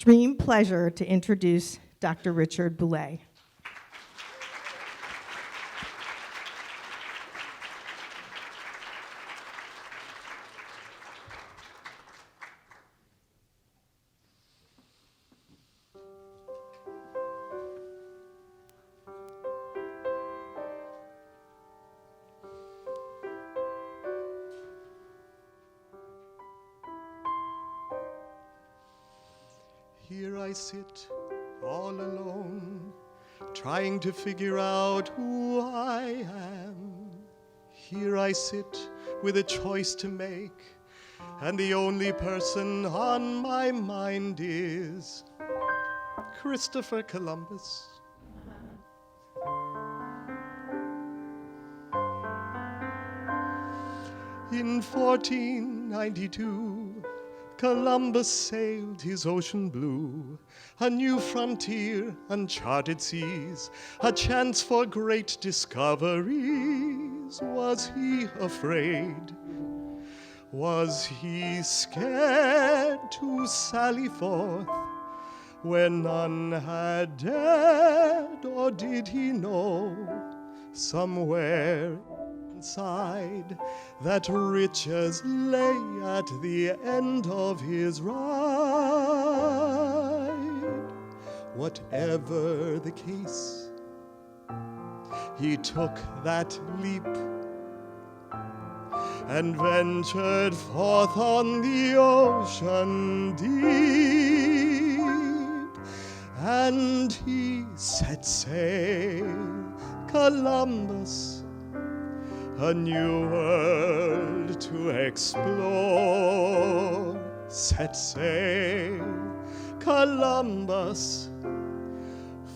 extreme pleasure to introduce Dr. Richard Boulay. Here I sit all alone, trying to figure out who I am. Here I sit with a choice to make, and the only person on my mind is Christopher Columbus. In 1492, Columbus sailed his ocean blue, a new frontier, uncharted seas, a chance for great discoveries. Was he afraid? Was he scared to sally forth when none had dared? Or did he know somewhere inside that riches lay at the end of his ride? Whatever the case, he took that leap and ventured forth on the ocean deep, and he set sail, Columbus, a new world to explore. Set sail, Columbus,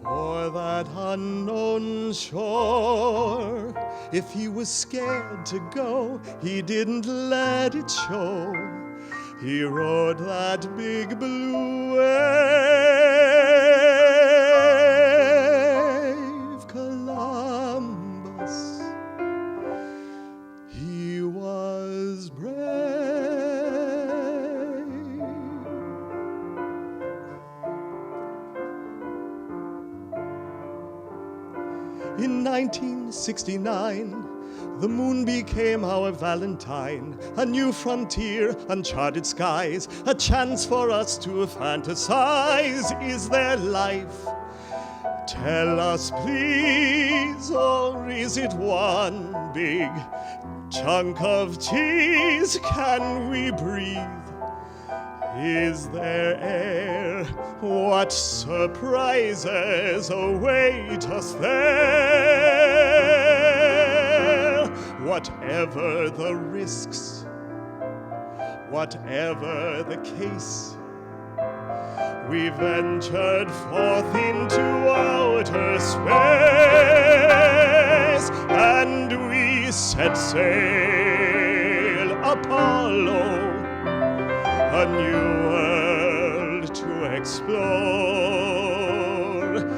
for that unknown shore. If he was scared to go, he didn't let it show. He rode that big blue wave, Columbus. He was brave. In 1969, the moon became our Valentine, a new frontier, uncharted skies, a chance for us to fantasize. Is there life? Tell us, please, or is it one big chunk of cheese? Can we breathe? Is there air? What surprises await us there? Whatever the risks, whatever the case, we ventured forth into outer space, and we set sail, Apollo, a new world to explore.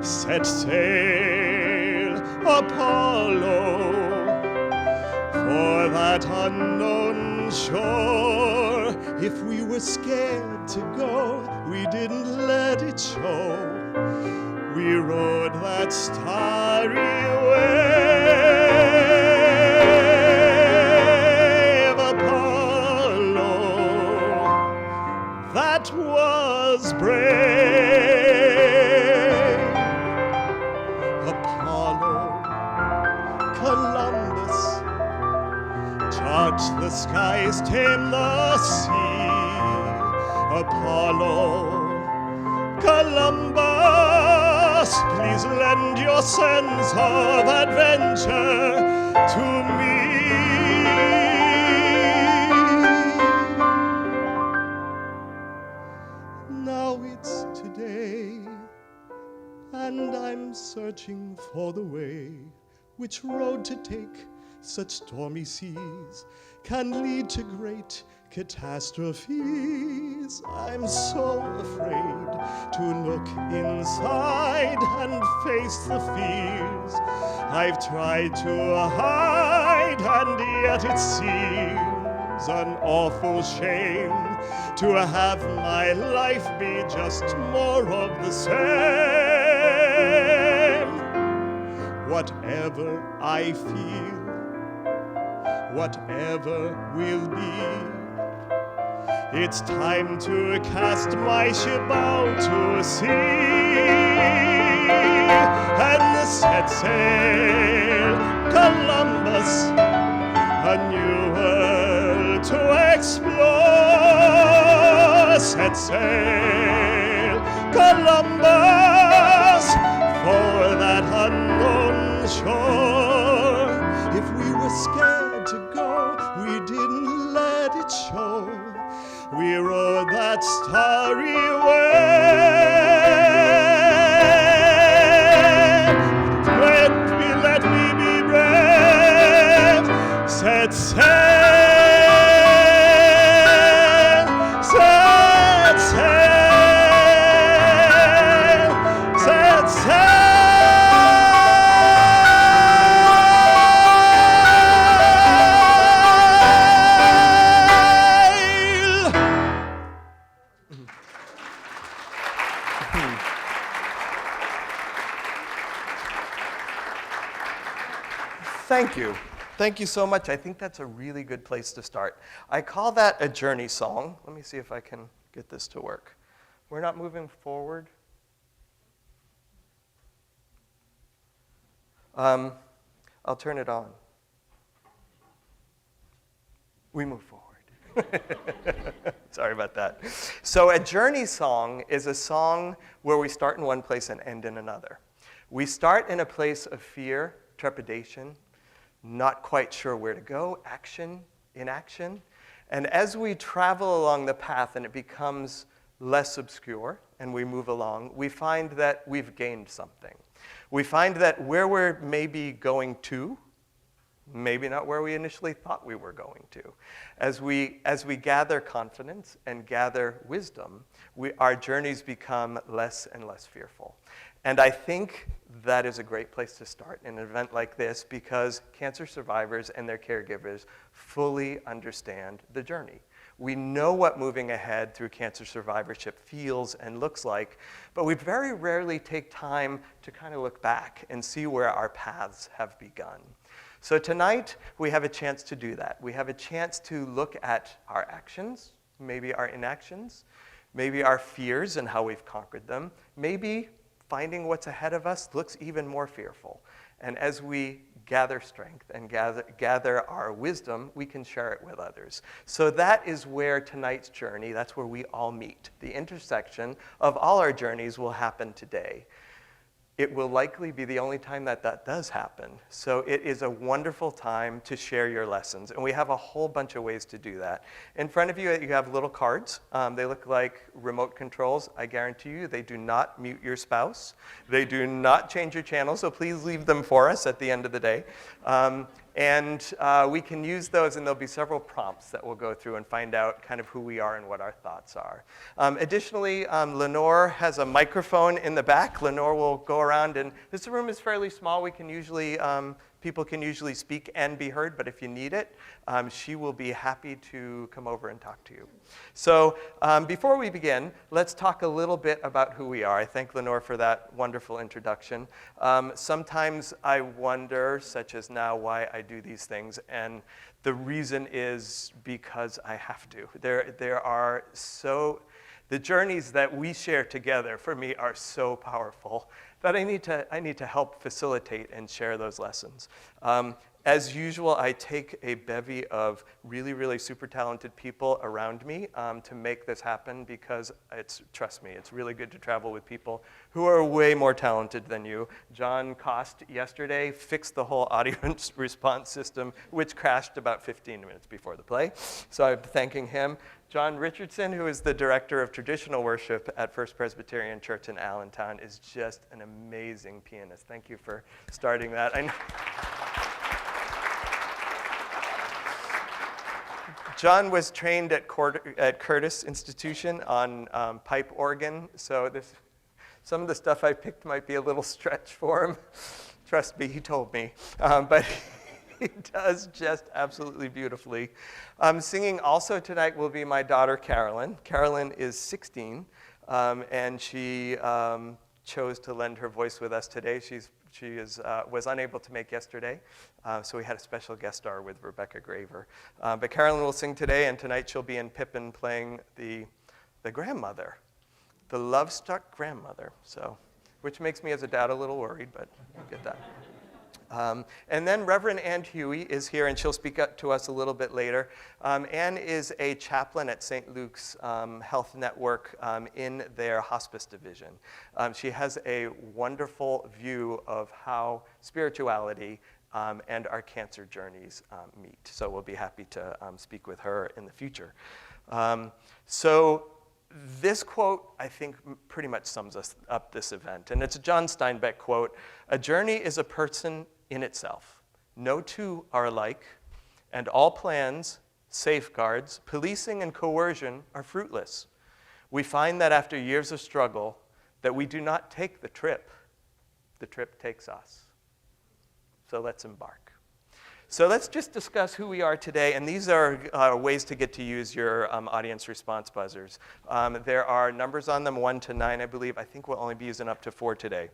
Set sail, Apollo, for that unknown shore. If we were scared to go, we didn't let it show. We rode that starry wave, Apollo, that was brave. Apollo, Columbus, charged the skies, tamed the sea. Apollo, Columbus, please lend your sense of adventure to me. Now it's today, and I'm searching for the way. Which road to take? Such stormy seas can lead to great catastrophes. I'm so afraid to look inside and face the fears I've tried to hide, and yet it seems an awful shame to have my life be just more of the same. Whatever I feel, whatever will be, it's time to cast my ship out to sea and set sail, Columbus, a new world to explore. Set sail, Columbus, for that unknown shore. If we were scared to go, we didn't let it show. We rode that starry wave. Let me be brave. Set sail, set sail, set sail. Thank you. Thank you so much. I think that's a really good place to start. I call that a journey song. Let me see if I can get this to work. We're not moving forward. I'll turn it on. We move forward. Sorry about that. So a journey song is a song where we start in one place and end in another. We start in a place of fear, trepidation, not quite sure where to go, action, inaction. And as we travel along the path and it becomes less obscure and we move along, we find that we've gained something. We find that where we're maybe going to, maybe not where we initially thought we were going to. As we gather confidence and gather wisdom, our journeys become less and less fearful. And I think that is a great place to start in an event like this because cancer survivors and their caregivers fully understand the journey. We know what moving ahead through cancer survivorship feels and looks like, but we very rarely take time to kind of look back and see where our paths have begun. So tonight, we have a chance to do that. We have a chance to look at our actions, maybe our inactions, maybe our fears and how we've conquered them, maybe finding what's ahead of us looks even more fearful. And as we gather strength and gather our wisdom, we can share it with others. So that is where tonight's journey, that's where we all meet. The intersection of all our journeys will happen today. It will likely be the only time that does happen. So it is a wonderful time to share your lessons. And we have a whole bunch of ways to do that. In front of you, you have little cards. They look like remote controls. I guarantee you they do not mute your spouse. They do not change your channel, so please leave them for us at the end of the day. We can use those, and there'll be several prompts that we'll go through and find out kind of who we are and what our thoughts are. Additionally, Lenore has a microphone in the back. Lenore will go around, and this room is fairly small. We can usually, people can usually speak and be heard, but if you need it, she will be happy to come over and talk to you. So before we begin, let's talk a little bit about who we are. I thank Lenore for that wonderful introduction. Sometimes I wonder, such as now, why I do these things, and the reason is because I have to. The journeys that we share together, for me, are so powerful that I need to help facilitate and share those lessons. As usual, I take a bevy of really, really super talented people around me to make this happen because trust me, it's really good to travel with people who are way more talented than you. Jon Kost yesterday fixed the whole audio response system, which crashed about 15 minutes before the play. So I'm thanking him. John Richardson, who is the director of traditional worship at First Presbyterian Church in Allentown, is just an amazing pianist. Thank you for starting that. John was trained at Curtis Institution on pipe organ, so some of the stuff I picked might be a little stretch for him. Trust me, he told me. But He does just absolutely beautifully. Singing also tonight will be my daughter, Carolyn. Carolyn is 16, and she chose to lend her voice with us today. She was unable to make yesterday, so we had a special guest star with Rebecca Graver. But Carolyn will sing today, and tonight she'll be in Pippin playing the grandmother, the love-struck grandmother. So, which makes me as a dad a little worried, but I get that. And then Reverend Ann Huey is here, and she'll speak up to us a little bit later. Ann is a chaplain at St. Luke's Health Network in their hospice division. She has a wonderful view of how spirituality and our cancer journeys meet. So we'll be happy to speak with her in the future. So this quote, I think, pretty much sums up this event. And it's a John Steinbeck quote: "A journey is a person in itself. No two are alike, and all plans, safeguards, policing, and coercion are fruitless. We find that after years of struggle, that we do not take the trip takes us. So let's embark." So let's just discuss who we are today, and these are ways to get to use your audience response buzzers. There are numbers on them, 1 to 9, I believe. I think we'll only be using up to 4 today.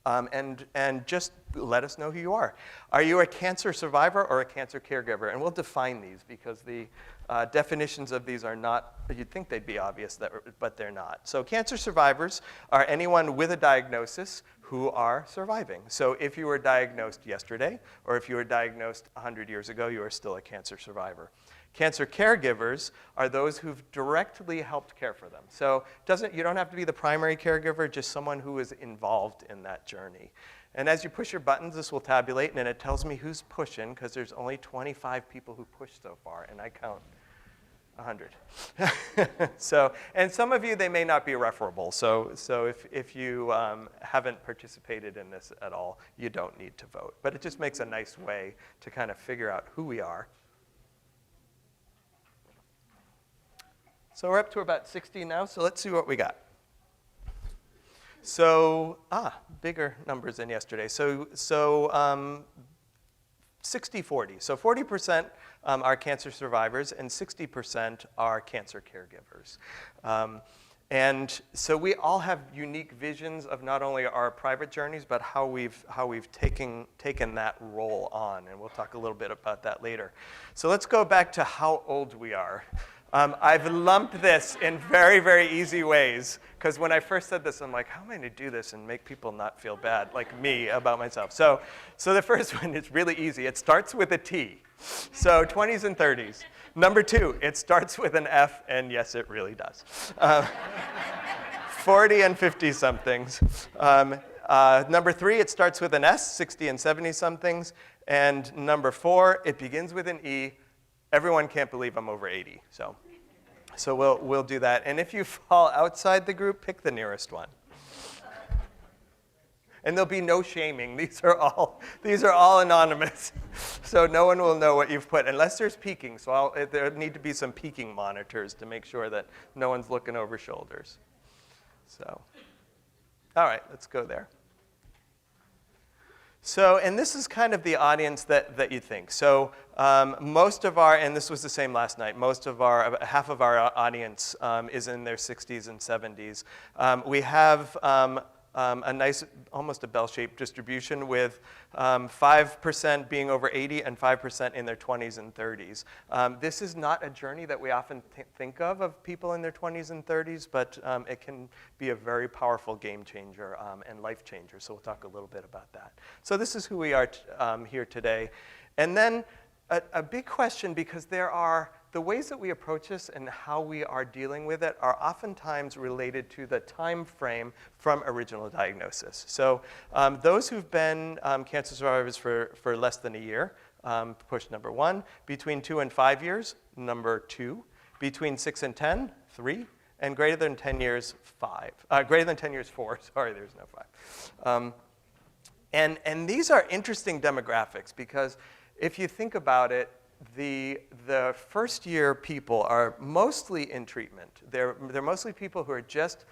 And just let us know who you are. Are you a cancer survivor or a cancer caregiver? And we'll define these because the definitions of these are not, you'd think they'd be obvious, but they're not. So cancer survivors are anyone with a diagnosis who are surviving. So if you were diagnosed yesterday, or if you were diagnosed 100 years ago, you are still a cancer survivor. Cancer caregivers are those who've directly helped care for them. So you don't have to be the primary caregiver, just someone who is involved in that journey. And as you push your buttons, this will tabulate, and it tells me who's pushing, because there's only 25 people who pushed so far, and I count 100. And some of you, they may not be referable. So if you haven't participated in this at all, you don't need to vote. But it just makes a nice way to kind of figure out who we are. So we're up to about 60 now, so let's see what we got. So, bigger numbers than yesterday. So 60-40. So 40% are cancer survivors, and 60% are cancer caregivers. And so we all have unique visions of not only our private journeys, but how we've taken that role on, and we'll talk a little bit about that later. So let's go back to how old we are. I've lumped this in very, very easy ways, because when I first said this, I'm like, how am I going to do this and make people not feel bad, like me, about myself? So the first one is really easy. It starts with a T. So 20s and 30s. Number 2, it starts with an F, and yes, it really does. 40 and 50-somethings. Number 3, it starts with an S, 60 and 70-somethings. And number 4, it begins with an E. Everyone can't believe I'm over 80, so we'll do that. And if you fall outside the group, pick the nearest one. And there'll be no shaming. These are all anonymous, so no one will know what you've put unless there's peeking. So there need to be some peeking monitors to make sure that no one's looking over shoulders. So, all right, let's go there. So, and this is kind of the audience that you think. So most of our, and this was the same last night, half of our audience is in their 60s and 70s. We have a nice, almost a bell-shaped distribution with 5% being over 80 and 5% in their 20s and 30s. This is not a journey that we often think of people in their 20s and 30s, but it can be a very powerful game changer and life changer. So we'll talk a little bit about that. So this is who we are here today. And then a big question, because the ways that we approach this and how we are dealing with it are oftentimes related to the time frame from original diagnosis. So those who've been cancer survivors for less than a year, push number 1. Between 2 and 5 years, number 2. Between 6 and 10, 3. And greater than 10 years, 5. Greater than 10 years, 4. Sorry, there's no 5. And these are interesting demographics, because if you think about it, the first year people are mostly in treatment. They're mostly people who are just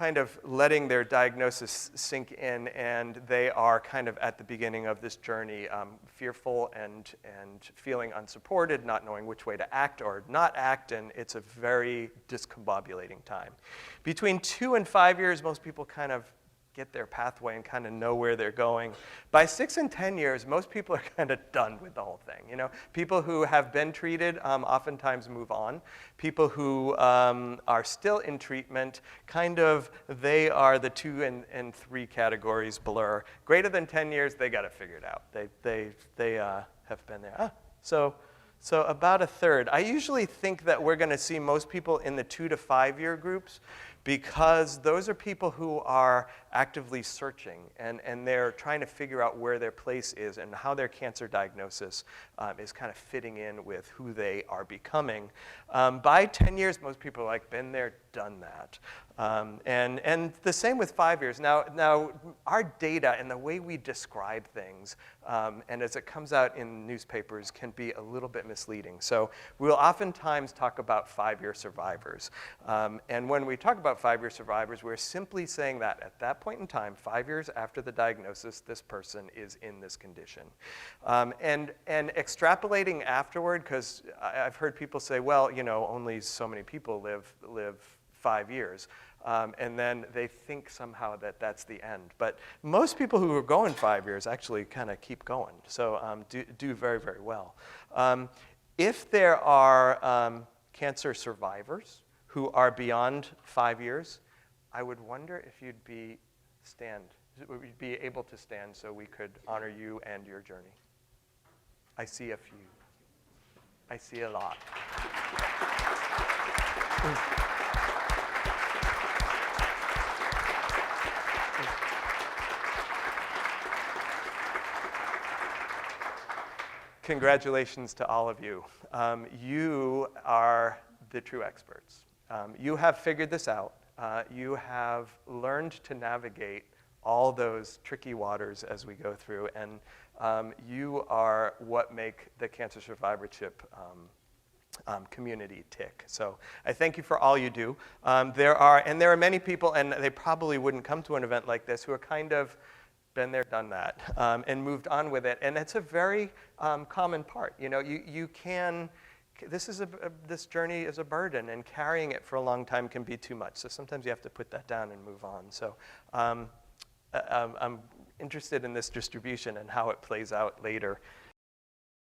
kind of letting their diagnosis sink in, and they are kind of at the beginning of this journey, fearful and feeling unsupported, not knowing which way to act or not act, and it's a very discombobulating time. Between 2 and 5 years, most people kind of get their pathway and kind of know where they're going. By 6 and 10 years, most people are kind of done with the whole thing. You know, people who have been treated oftentimes move on. People who are still in treatment, kind of, they are the 2 and 3 categories blur. Greater than 10 years, they got it figured out. They have been there. So about a third. I usually think that we're going to see most people in the 2 to 5 year groups, because those are people who are actively searching, and they're trying to figure out where their place is and how their cancer diagnosis is kind of fitting in with who they are becoming. By 10 years, most people are like, been there, done that. And the same with 5 years. Now, our data and the way we describe things, and as it comes out in newspapers, can be a little bit misleading. So we'll oftentimes talk about 5-year survivors. And when we talk about 5-year survivors, we're simply saying that at that point in time, 5 years after the diagnosis, this person is in this condition. And extrapolating afterward, because I've heard people say, well, you know, only so many people live 5 years. And then they think somehow that that's the end. But most people who are going 5 years actually kind of keep going. So do very, very well. If there are cancer survivors who are beyond 5 years, I would wonder if you'd be able to stand so we could honor you and your journey. I see a few. I see a lot. Congratulations to all of you. You are the true experts. You have figured this out. You have learned to navigate all those tricky waters as we go through, and you are what make the cancer survivorship community tick. So I thank you for all you do. There are many people, and they probably wouldn't come to an event like this, who are kind of been there, done that, and moved on with it. And it's a very common part. You know, you can. This journey is a burden, and carrying it for a long time can be too much. So sometimes you have to put that down and move on. So I'm interested in this distribution and how it plays out later.